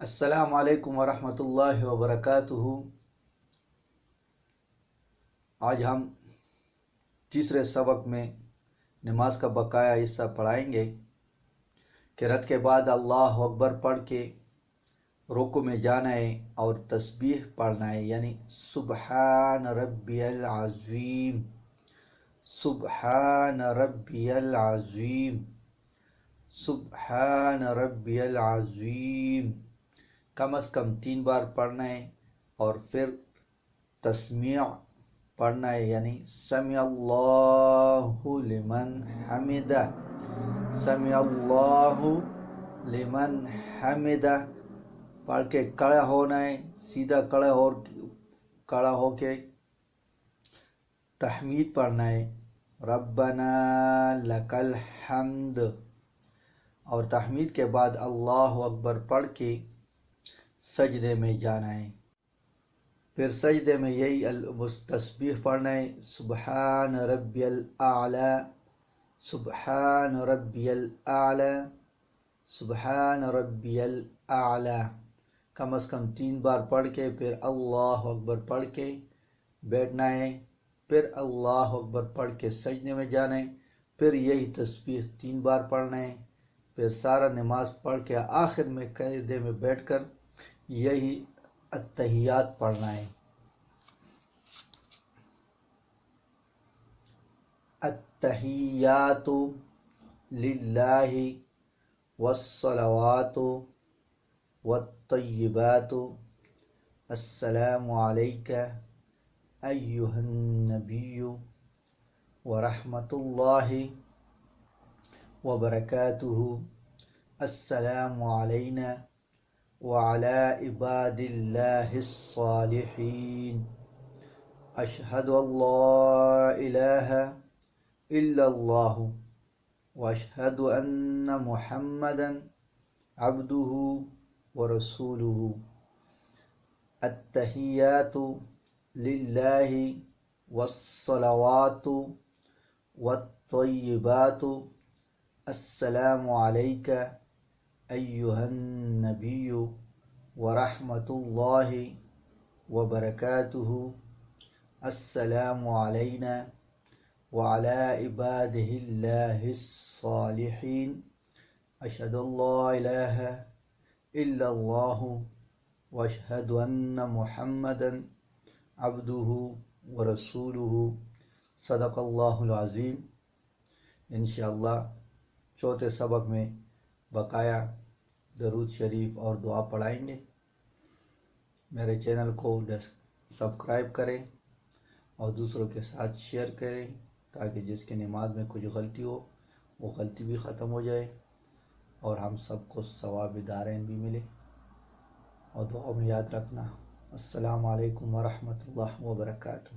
السلام علیکم ورحمۃ اللہ وبرکاتہ۔ آج ہم تیسرے سبق میں نماز کا بقایا حصہ پڑھائیں گے۔ قرأت کے بعد اللہ اکبر پڑھ کے رکوع میں جانا ہے اور تسبیح پڑھنا ہے، یعنی سبحان ربی العظیم، سبحان ربی العظیم، سبحان ربی العظیم کم از کم 3 بار پڑھنا ہے، اور پھر تسمیع پڑھنا ہے، یعنی سمع اللہ لمن حمدہ، سمع اللہ لمن حمدہ پڑھ کے کھڑا ہونا ہے، سیدھا کھڑا ہو کے تحمید پڑھنا ہے، ربنا لک الحمد، اور تحمید کے بعد اللہ اکبر پڑھ کے سجدے میں جانا ہے۔ پھر سجدے میں یہی تسبیح پڑھنا ہے، سبحان ربی الاعلی، سبحان ربی الاعلی، سبحان ربی الاعلی کم از کم 3 بار پڑھ کے پھر اللہ اکبر پڑھ کے بیٹھنا ہے، پھر اللہ اکبر پڑھ کے سجدے میں جانا ہے، پھر یہی تسبیح 3 بار پڑھنا ہے، پھر سارا نماز پڑھ کے آخر میں سجدے میں بیٹھ کر یہی التحیات پڑھنا ہے۔ التحیات للہ والصلوات والطیبات السلام علیک ایہا النبی ورحمۃ اللہ وبرکاتہ، السلام علینا وعلى عباد اللہ الصالحین، اشہد ان لا الہ الا اللہ واشہد ان محمدا عبدہ ورسولہ۔ التحیات للہ والصلوات والطیبات السلام علیک ایہا النبی ورحمۃ اللہ وبرکاتہ، السلام علینا وعلى عبادہ اللہ الصالحین، اشہد ان لا الہ الا اللہ واشہد ان محمدا عبدہ ورسولہ، صدق اللہ العظیم۔ انشاءاللہ چوتھے سبق میں بقایا درود شریف اور دعا پڑھائیں گے۔ میرے چینل کو سبسکرائب کریں اور دوسروں کے ساتھ شیئر کریں، تاکہ جس کی نماز میں کچھ غلطی ہو وہ غلطی بھی ختم ہو جائے اور ہم سب کو ثواب دارین بھی ملے۔ اور دعا میں یاد رکھنا۔ السلام علیکم ورحمۃ اللہ وبرکاتہ۔